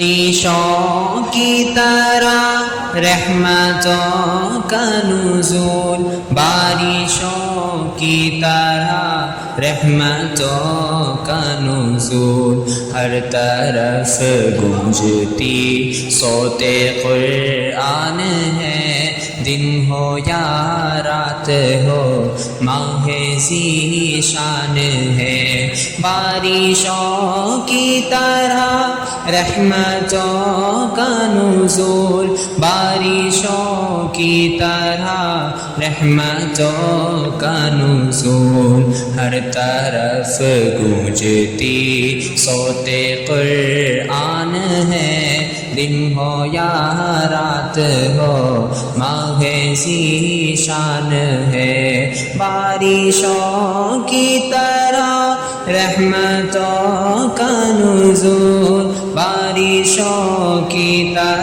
बारिशों की तरह रहमतों का नुज़ूल, बारिशों की तरह रहमतों का नुज़ूल, हर तरफ गूंजती सोते कुरान है। दिन हो या रात हो माहे ज़ीशान है। बारिशों की तरह रहमतों का नुज़ूल, बारिशों की तरह रहमतों का नुज़ूल, हर तरफ गूंजती सोते कुरान है। दिन हो या रात हो माहे ज़ीशान है। बारिशों की तरह रहमतों का नुज़ूल, बारिशों की तरह